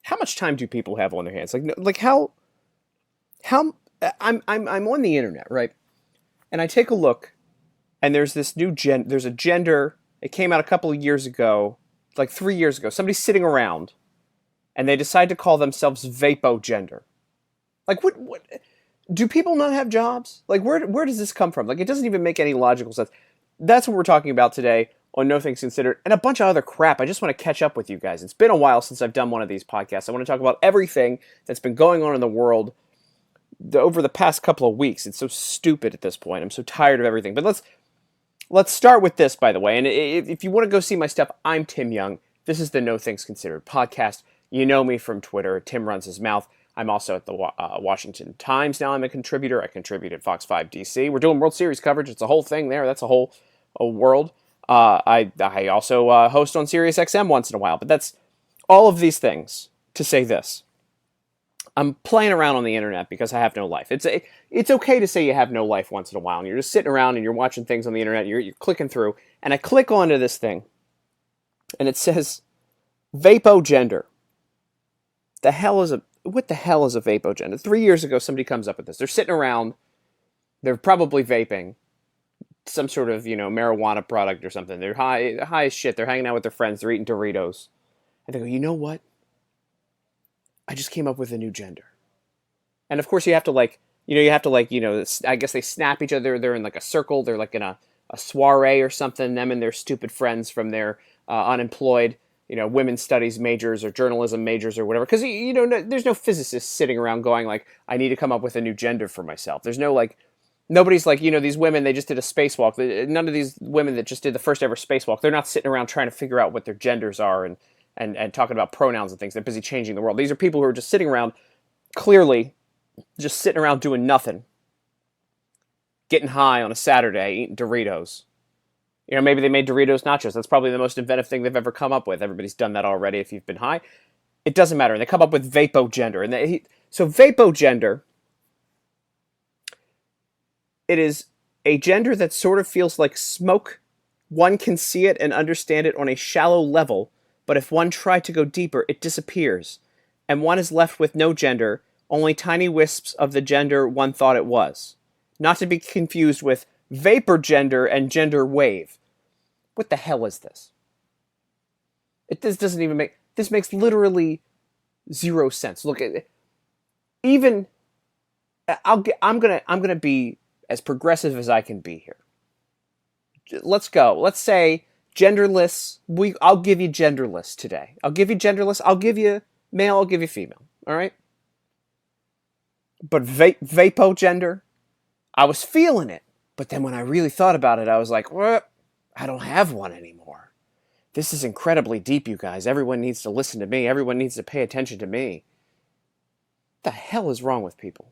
how much time do people have on their hands? Like how I'm on the internet, right? And I take a look, and there's this new there's a gender. It came out a couple of years ago, like 3 years ago. Somebody's sitting around, and they decide to call themselves Vapogender. Like, what do people not have jobs? Like, where does this come from? Like, it doesn't even make any logical sense. That's what we're talking about today on No Things Considered, and a bunch of other crap. I just want to catch up with you guys. It's been a while since I've done one of these podcasts. I want to talk about everything that's been going on in the world over the past couple of weeks. It's so stupid at this point. I'm so tired of everything. But let's start with this, by the way. And if you want to go see my stuff, I'm Tim Young. This is the No Things Considered podcast. You know me from Twitter. Tim runs his mouth. I'm also at the Washington Times now. I'm a contributor. I contribute at Fox 5 DC. We're doing World Series coverage. It's a whole thing there. That's a world. I also host on Sirius XM once in a while. But that's all of these things to say this. I'm playing around on the internet because I have no life. It's okay to say you have no life once in a while, and you're just sitting around and you're watching things on the internet. You're clicking through, and I click onto this thing, and it says Vapogender. What the hell is a Vapogender? 3 years ago, somebody comes up with this. They're sitting around. They're probably vaping some sort of marijuana product or something. They're high as shit. They're hanging out with their friends. They're eating Doritos, and they go, you know what? I just came up with a new gender. And of course you have to I guess they snap each other. They're in like a circle. They're like in a soiree or something. Them and their stupid friends from their unemployed, women's studies majors or journalism majors or whatever. Because, there's no physicist sitting around going like, I need to come up with a new gender for myself. There's no nobody's like, these women, they just did a spacewalk. None of these women that just did the first ever spacewalk, they're not sitting around trying to figure out what their genders are and talking about pronouns and things. They're busy changing the world. These are people who are just sitting around, clearly just sitting around doing nothing, getting high on a Saturday, eating Doritos. Maybe they made Doritos nachos. That's probably the most inventive thing they've ever come up with. Everybody's done that already if you've been high. It doesn't matter. They come up with Vapogender. So Vapogender, it is a gender that sort of feels like smoke. One can see it and understand it on a shallow level, but if one tried to go deeper, it disappears, and one is left with no gender, only tiny wisps of the gender one thought it was. Not to be confused with vapor gender and gender wave. What the hell is this? This makes literally zero sense. Look, I'm gonna be as progressive as I can be here. Let's go. Let's say genderless. I'll give you genderless today. I'll give you genderless. I'll give you male. I'll give you female. All right. But Vapogender, I was feeling it. But then when I really thought about it, I was like, what? I don't have one anymore. This is incredibly deep, you guys. Everyone needs to listen to me. Everyone needs to pay attention to me. What the hell is wrong with people?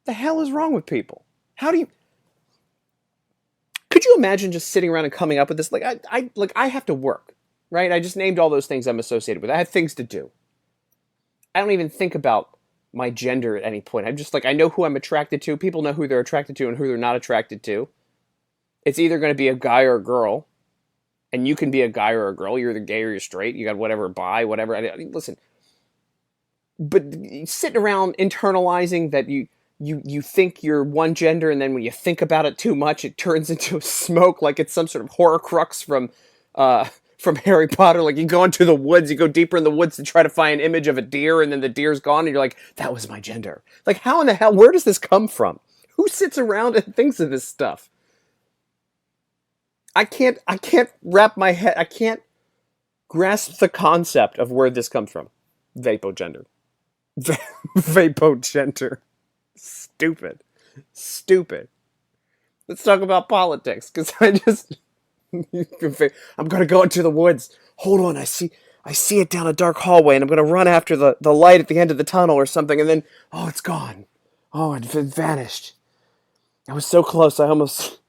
The hell is wrong with people? Could you imagine just sitting around and coming up with this? I have to work, right? I just named all those things I'm associated with. I have things to do. I don't even think about my gender at any point. I'm just I know who I'm attracted to. People know who they're attracted to and who they're not attracted to. It's either going to be a guy or a girl, and you can be a guy or a girl. You're either gay or you're straight. You got whatever, bi, whatever. I mean, listen, but sitting around internalizing that you think you're one gender, and then when you think about it too much, it turns into smoke, like it's some sort of Horcrux from Harry Potter. Like you go into the woods, you go deeper in the woods to try to find an image of a deer, and then the deer's gone, and you're like, that was my gender. Like, how in the hell, where does this come from? Who sits around and thinks of this stuff? I can't wrap my head, I can't grasp the concept of where this comes from. Vapogender. Vapogender. Stupid. Let's talk about politics, because I'm going to go into the woods. Hold on, I see it down a dark hallway, and I'm going to run after the light at the end of the tunnel or something, and then, oh, it's gone. Oh, it vanished. I was so close, I almost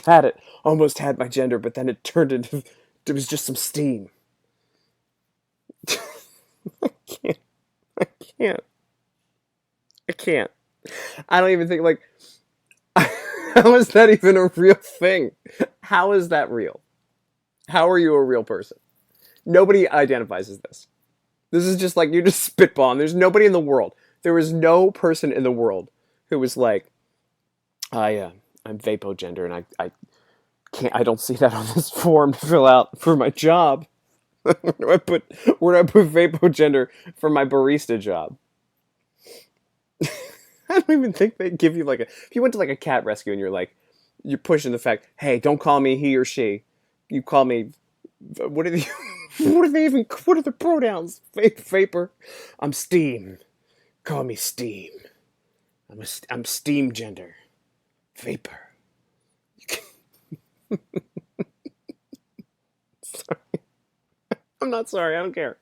had it. Almost had my gender, but then it turned into, it was just some steam. I can't. I don't even think, how is that even a real thing? How is that real? How are you a real person? Nobody identifies as this. This is just like, you're just spitballing. There's nobody in the world. There is no person in the world who was like, I'm Vapogender, and I don't see that on this form to fill out for my job. Where do I put Vapogender for my barista job? I don't even think they give you like if you went to like a cat rescue and you're pushing the fact, hey, don't call me he or she. You call me, what are the, what are the pronouns? Vapor. I'm Steam. Call me Steam. I'm Steam gender. Vapor. Sorry. I'm not sorry. I don't care.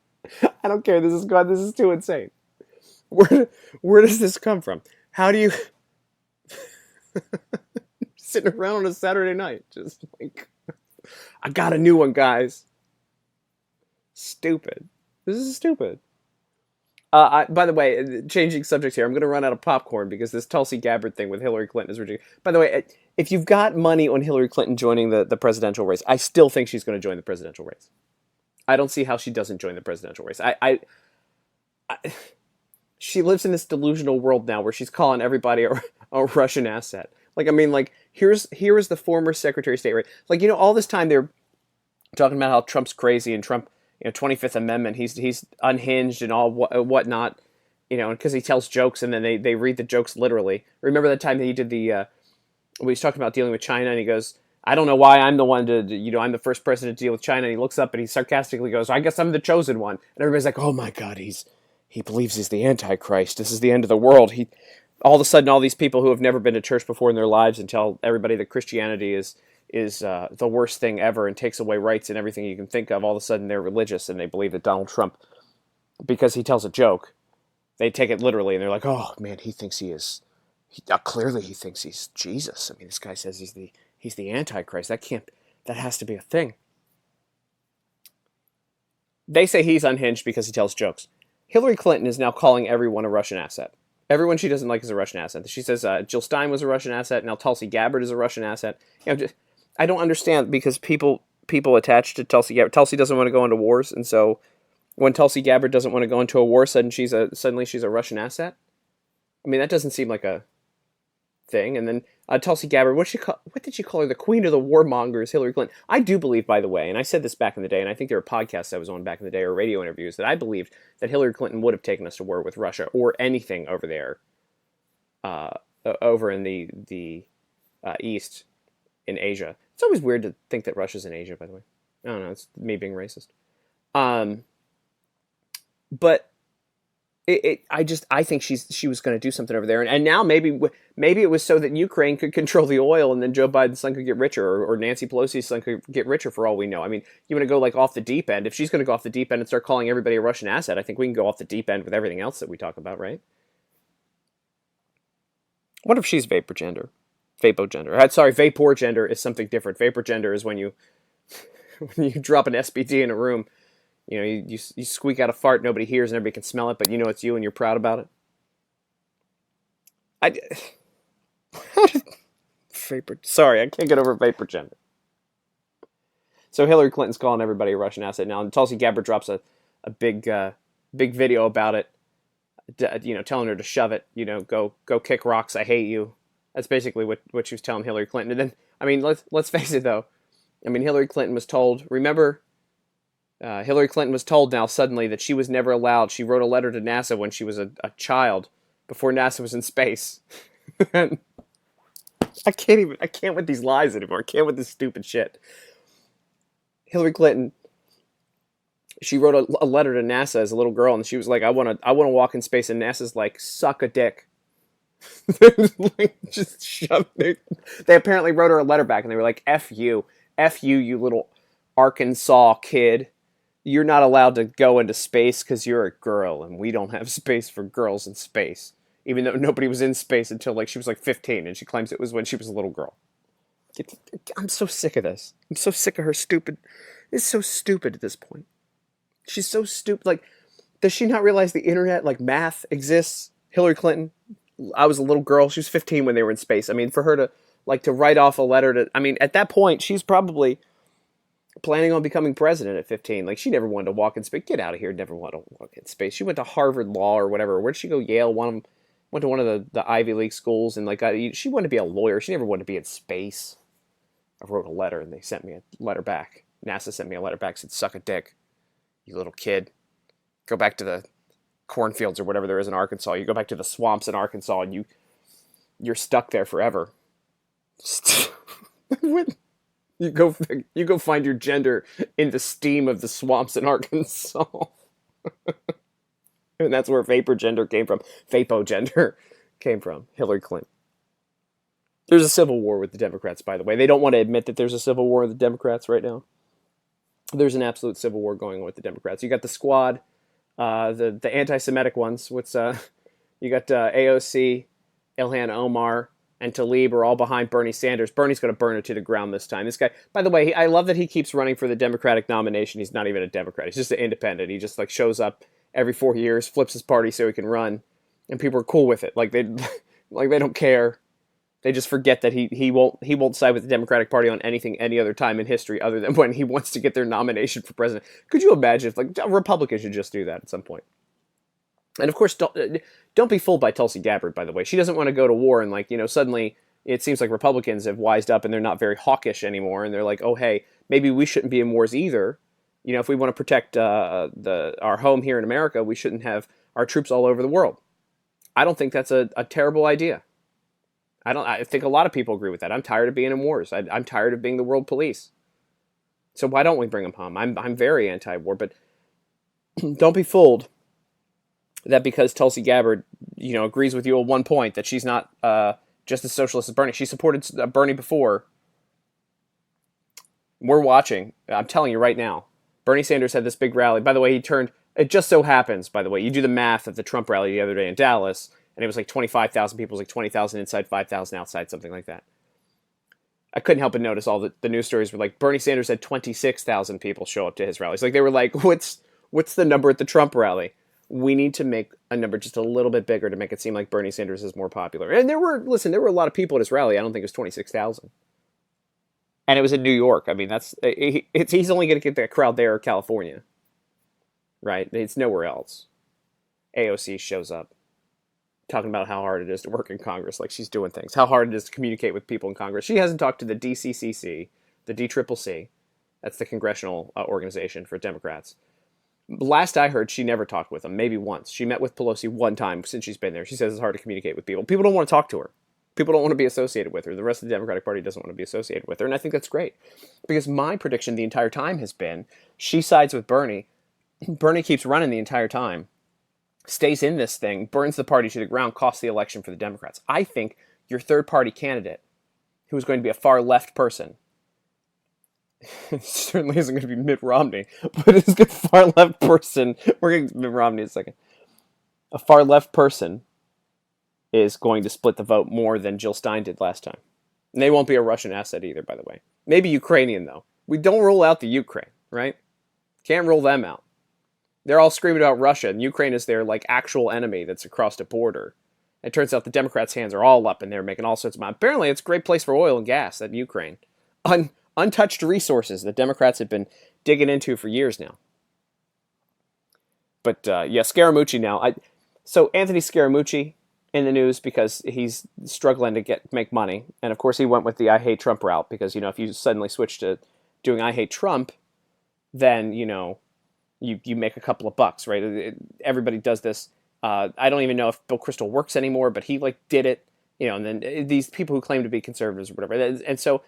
I don't care. This is too insane. Where does this come from? How do you sitting around on a Saturday night just like, I got a new one, guys. Stupid. This is stupid. By the way, changing subjects here, I'm going to run out of popcorn because this Tulsi Gabbard thing with Hillary Clinton is ridiculous. By the way, if you've got money on Hillary Clinton joining the presidential race, I still think she's going to join the presidential race. I don't see how she doesn't join the presidential race. She lives in this delusional world now where she's calling everybody a Russian asset. Like, I mean, like, here is the former Secretary of State, right? Like, all this time they're talking about how Trump's crazy and Trump, 25th Amendment, he's unhinged and all whatnot, because he tells jokes and then they read the jokes literally. Remember that time that he did when he's talking about dealing with China and he goes, I don't know why I'm the one to, I'm the first president to deal with China. And he looks up and he sarcastically goes, I guess I'm the chosen one. And everybody's like, oh my God, he believes he's the Antichrist. This is the end of the world. All of a sudden, all these people who have never been to church before in their lives and tell everybody that Christianity is the worst thing ever and takes away rights and everything you can think of, all of a sudden they're religious and they believe that Donald Trump, because he tells a joke, they take it literally and they're like, oh man, he thinks he is, clearly he thinks he's Jesus. I mean, this guy says he's the Antichrist. That has to be a thing. They say he's unhinged because he tells jokes. Hillary Clinton is now calling everyone a Russian asset. Everyone she doesn't like is a Russian asset. She says Jill Stein was a Russian asset. Now Tulsi Gabbard is a Russian asset. I don't understand because people attached to Tulsi Gabbard. Tulsi doesn't want to go into wars, and so when Tulsi Gabbard doesn't want to go into a war, suddenly she's a Russian asset. I mean, that doesn't seem like a thing. And then Tulsi Gabbard, what did she call her? The queen of the warmongers, Hillary Clinton. I do believe, by the way, and I said this back in the day, and I think there were podcasts I was on back in the day or radio interviews that I believed that Hillary Clinton would have taken us to war with Russia or anything over there, over in the East in Asia. It's always weird to think that Russia's in Asia, by the way. I don't know. It's me being racist. But I think she was going to do something over there, and now maybe it was so that Ukraine could control the oil, and then Joe Biden's son could get richer, or Nancy Pelosi's son could get richer, for all we know. I mean, you want to go like off the deep end? If she's going to go off the deep end and start calling everybody a Russian asset, I think we can go off the deep end with everything else that we talk about, right? What if she's Vapogender? Sorry, Vapogender is something different. Vapogender is when you drop an SBD in a room. You squeak out a fart, nobody hears, and everybody can smell it, but you know it's you and you're proud about it. Sorry, I can't get over Vapogender. So Hillary Clinton's calling everybody a Russian asset now, and Tulsi Gabbard drops a big video about it, telling her to shove it, go kick rocks, I hate you. That's basically what she was telling Hillary Clinton. And then, I mean, let's face it though. I mean, Hillary Clinton was told, remember, Hillary Clinton was told now suddenly that she was never allowed. She wrote a letter to NASA when she was a child, before NASA was in space. I can't with these lies anymore. I can't with this stupid shit. Hillary Clinton, she wrote a letter to NASA as a little girl, and she was like, I want to walk in space, and NASA's like, suck a dick. Just shove it. They apparently wrote her a letter back, and they were like, F you, you little Arkansas kid. You're not allowed to go into space because you're a girl, and we don't have space for girls in space. Even though nobody was in space until she was 15, and she claims it was when she was a little girl. I'm so sick of this. I'm so sick of her stupid. It's so stupid at this point. She's so stupid. Does she not realize the internet, math exists? Hillary Clinton, I was a little girl. She was 15 when they were in space. I mean, for her to write off a letter to, I mean, at that point, she's probably, planning on becoming president at 15. Like, she never wanted to walk in space. Get out of here. Never wanted to walk in space. She went to Harvard Law or whatever. Where'd she go? Yale. Went to one of the Ivy League schools, and like she wanted to be a lawyer. She never wanted to be in space. I wrote a letter, and they sent me a letter back. NASA sent me a letter back, said, "Suck a dick, you little kid. Go back to the cornfields or whatever there is in Arkansas. You go back to the swamps in Arkansas, and you're stuck there forever." You go find your gender in the steam of the swamps in Arkansas. And that's where Vapogender came from. Vapogender came from Hillary Clinton. There's a civil war with the Democrats, by the way. They don't want to admit that there's a civil war with the Democrats right now. There's an absolute civil war going on with the Democrats. You got the squad, the anti-Semitic ones. You got AOC, Ilhan Omar, and Tlaib are all behind Bernie Sanders. Bernie's going to burn it to the ground this time. This guy, by the way, I love that he keeps running for the Democratic nomination. He's not even a Democrat. He's just an independent. He just like shows up every 4 years, flips his party so he can run, and people are cool with it. Like they don't care. They just forget that he won't side with the Democratic Party on anything any other time in history other than when he wants to get their nomination for president. Could you imagine if like Republicans should just do that at some point? And of course, don't be fooled by Tulsi Gabbard, by the way. She doesn't want to go to war, and like, suddenly it seems like Republicans have wised up and they're not very hawkish anymore, and they're like, oh hey, maybe we shouldn't be in wars either. If we want to protect our home here in America, we shouldn't have our troops all over the world. I don't think that's a terrible idea. I think a lot of people agree with that. I'm tired of being in wars. I'm tired of being the world police. So why don't we bring them home? I'm very anti-war, but don't be fooled that because Tulsi Gabbard, agrees with you at one point that she's not just as socialist as Bernie. She supported Bernie before. We're watching. I'm telling you right now. Bernie Sanders had this big rally. By the way, it just so happens, by the way, you do the math of the Trump rally the other day in Dallas, and it was like 25,000 people. It was like 20,000 inside, 5,000 outside, something like that. I couldn't help but notice all the news stories were like, Bernie Sanders had 26,000 people show up to his rallies. Like, they were like, what's the number at the Trump rally? We need to make a number just a little bit bigger to make it seem like Bernie Sanders is more popular. And there were a lot of people at his rally. I don't think it was 26,000. And it was in New York. I mean, he's only going to get that crowd there in California. Right? It's nowhere else. AOC shows up talking about how hard it is to work in Congress, like she's doing things. How hard it is to communicate with people in Congress. She hasn't talked to the DCCC, the DCCC. That's the congressional organization for Democrats. Last I heard, she never talked with them, maybe once. She met with Pelosi one time since she's been there. She says it's hard to communicate with people. People don't want to talk to her. People don't want to be associated with her. The rest of the Democratic Party doesn't want to be associated with her, and I think that's great. Because my prediction the entire time has been, she sides with Bernie. Bernie keeps running the entire time, stays in this thing, burns the party to the ground, costs the election for the Democrats. I think your third-party candidate, who is going to be a far-left person, certainly isn't going to be Mitt Romney, but it's a far-left person. We're going to get Mitt Romney in a second. A far-left person is going to split the vote more than Jill Stein did last time. And they won't be a Russian asset either, by the way. Maybe Ukrainian, though. We don't rule out the Ukraine, right? Can't rule them out. They're all screaming about Russia, and Ukraine is their like actual enemy that's across the border. It turns out the Democrats' hands are all up, and they're making all sorts of money. Apparently, it's a great place for oil and gas, that Ukraine. Untouched resources that Democrats have been digging into for years now. But yeah, Scaramucci now. So Anthony Scaramucci in the news because he's struggling to make money, and of course he went with the I Hate Trump route because if you suddenly switch to doing I Hate Trump, then you make a couple of bucks, right? Everybody does this. I don't even know if Bill Kristol works anymore, but he did it, and then these people who claim to be conservatives or whatever. And so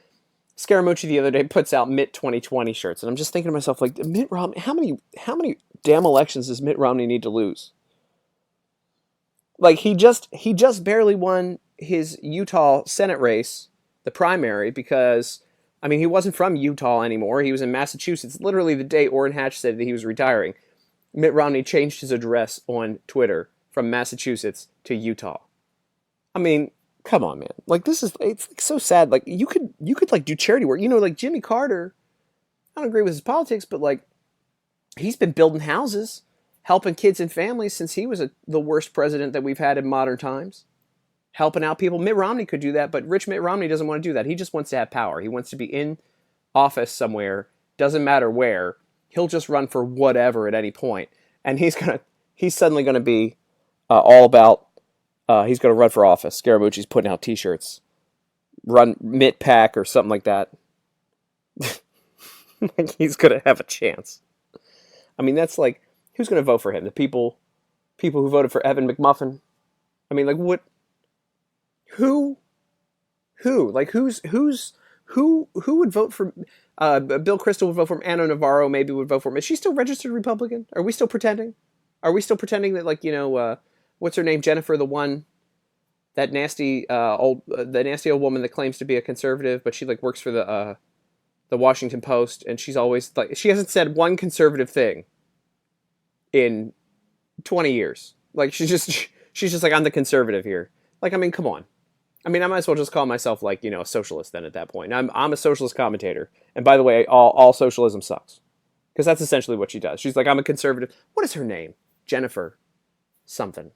Scaramucci the other day puts out Mitt 2020 shirts, and I'm just thinking to myself, like, Mitt Romney, how many damn elections does Mitt Romney need to lose? Like, he just barely won his Utah Senate race, the primary, because he wasn't from Utah anymore. He was in Massachusetts. Literally the day Orrin Hatch said that he was retiring, Mitt Romney changed his address on Twitter from Massachusetts to Utah. Come on, man. Like, it's like so sad. Like, you could do charity work. Like Jimmy Carter, I don't agree with his politics, but he's been building houses, helping kids and families since he was the worst president that we've had in modern times. Helping out people. Mitt Romney could do that, but rich Mitt Romney doesn't want to do that. He just wants to have power. He wants to be in office somewhere doesn't matter where. He'll just run for whatever at any point, and he's suddenly gonna be all about. He's gonna run for office. Scaramucci's putting out T-shirts, run Mitt Pack or something like that. Like he's gonna have a chance. I mean, that's like, who's gonna vote for him? The people who voted for Evan McMuffin. I mean, like what? Who? Like who would vote for? Bill Kristol would vote for him. Anna Navarro maybe would vote for him. Is she still registered Republican? Are we still pretending? Are we still pretending that, like, what's her name, Jennifer, that nasty old woman that claims to be a conservative, but she like works for the Washington Post, and she's always like, she hasn't said one conservative thing in 20 years. Like she's just like, I'm the conservative here. Like, I mean, come on. I mean, I might as well just call myself, like, a socialist then at that point. I'm a socialist commentator. And by the way, all socialism sucks. Because that's essentially what she does. She's like, I'm a conservative. What is her name? Jennifer something.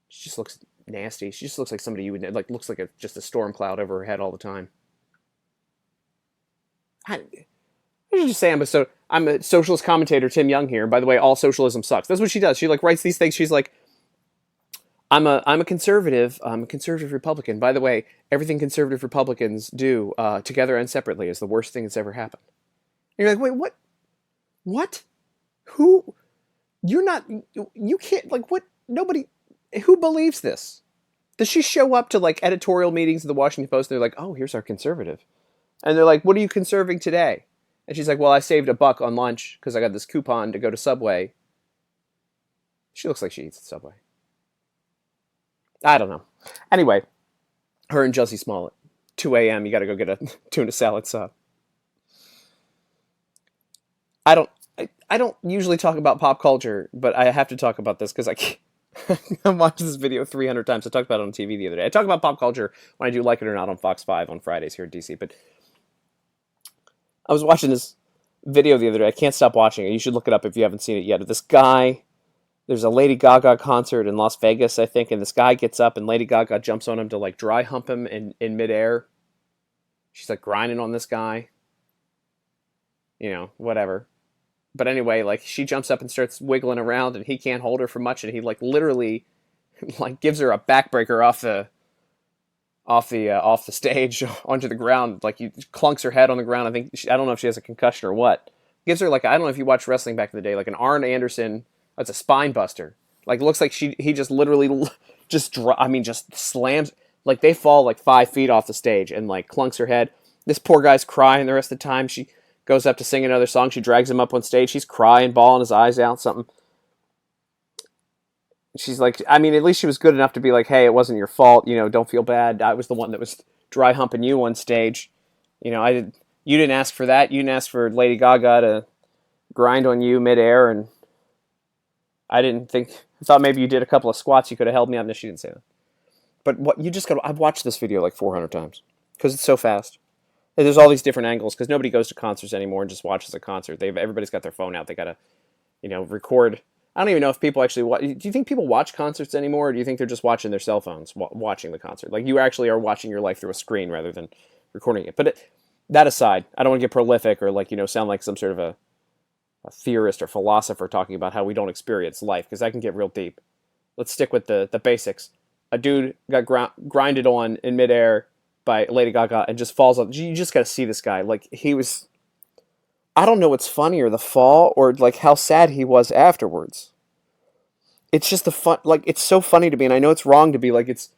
She just looks nasty. She just looks like somebody you would, like, looks like just a storm cloud over her head all the time. I should just say I'm a socialist commentator, Tim Young here. By the way, all socialism sucks. That's what she does. She like writes these things. She's like, I'm a conservative. I'm a conservative Republican. By the way, everything conservative Republicans do, together and separately, is the worst thing that's ever happened. And you're like, wait, what? What? Who? You're not. You can't. Like, what? Nobody. Who believes this? Does she show up to like editorial meetings of the Washington Post? And they're like, oh, here's our conservative, and they're like, what are you conserving today? And she's like, well, I saved $1 on lunch because I got this coupon to go to Subway. She looks like she eats at Subway. I don't know. Anyway, her and Jussie Smollett. 2 a.m. You got to go get a tuna salad sub. I don't usually talk about pop culture, but I have to talk about this because I watched this video 300 times. I talked about it on TV the other day. I talk about pop culture when I do Like It or Not on Fox 5 on Fridays here in DC. But I was watching this video the other day. I can't stop watching it. You should look it up if you haven't seen it yet. This guy... There's a Lady Gaga concert in Las Vegas, I think, and this guy gets up and Lady Gaga jumps on him to like dry hump him in midair. She's like grinding on this guy. Whatever. But anyway, like she jumps up and starts wiggling around and he can't hold her for much, and he like literally like gives her a backbreaker off the stage onto the ground. Like he clunks her head on the ground. I don't know if she has a concussion or what. Gives her like, I don't know if you watched wrestling back in the day, like an Arn Anderson. It's a spine buster. Like, looks like he just literally just slams. Like, they fall like 5 feet off the stage and like clunks her head. This poor guy's crying the rest of the time. She goes up to sing another song. She drags him up on stage. He's crying, bawling his eyes out, something. She's like, I mean, at least she was good enough to be like, hey, it wasn't your fault. Don't feel bad. I was the one that was dry humping you on stage. You didn't ask for that. You didn't ask for Lady Gaga to grind on you midair, and I thought maybe you did a couple of squats, you could have held me up. No, she didn't say that. But I've watched this video like 400 times because it's so fast. And there's all these different angles because nobody goes to concerts anymore and just watches a concert. Everybody's got their phone out. They got to, record. I don't even know if people actually watch. Do you think people watch concerts anymore, or do you think they're just watching their cell phones watching the concert? Like, you actually are watching your life through a screen rather than recording it. But that aside, I don't want to get prolific or sound like some sort of a theorist or philosopher talking about how we don't experience life, because that can get real deep. Let's stick with the basics. A dude got grinded on in midair by Lady Gaga and just falls off. You just got to see this guy. Like, he was... I don't know what's funnier, the fall or like how sad he was afterwards. It's just the fun... Like, it's so funny to me, and I know it's wrong to be like, it's...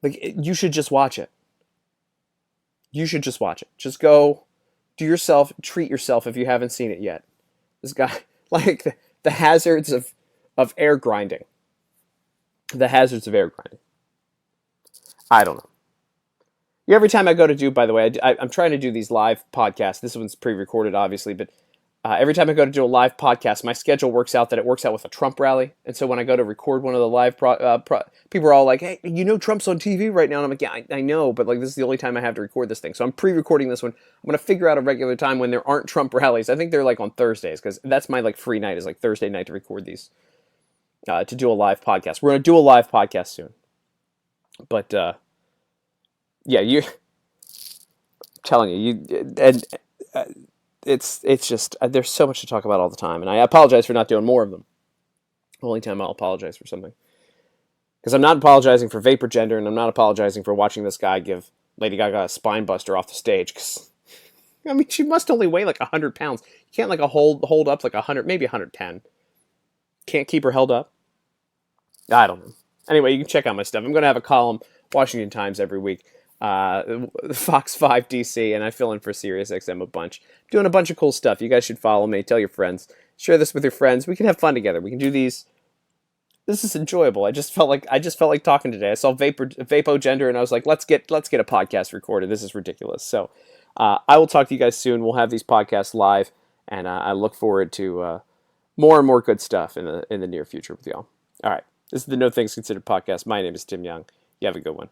Like, you should just watch it. You should just watch it. Just go, treat yourself if you haven't seen it yet. This guy, like, the hazards of air grinding. The hazards of air grinding. I don't know. Every time I go to do, by the way, I'm trying to do these live podcasts. This one's pre-recorded, obviously, but every time I go to do a live podcast, my schedule works out with a Trump rally. And so when I go to record one of the live, people are all like, hey, Trump's on TV right now. And I'm like, yeah, I know, but like, this is the only time I have to record this thing. So I'm pre-recording this one. I'm going to figure out a regular time when there aren't Trump rallies. I think they're like on Thursdays, because that's my like free night, is like Thursday night to record these, to do a live podcast. We're going to do a live podcast soon. But, yeah, I'm telling you, it's just there's so much to talk about all the time, and I apologize for not doing more of them. Only time I'll apologize for something, because I'm not apologizing for Vapogender, and I'm not apologizing for watching this guy give Lady Gaga a spine buster off the stage. Because I mean, she must only weigh like 100 pounds. You can't like hold up like 100, maybe 110. Can't keep her held up. I don't know. Anyway, you can check out my stuff. I'm going to have a column, Washington Times, every week. Fox 5 DC, and I fill in for SiriusXM a bunch. Doing a bunch of cool stuff. You guys should follow me. Tell your friends. Share this with your friends. We can have fun together. We can do these. This is enjoyable. I just felt like talking today. I saw Vapogender, and I was like, let's get a podcast recorded. This is ridiculous. So I will talk to you guys soon. We'll have these podcasts live, and I look forward to more and more good stuff in the near future with y'all. All right. This is the No Things Considered podcast. My name is Tim Young. You have a good one.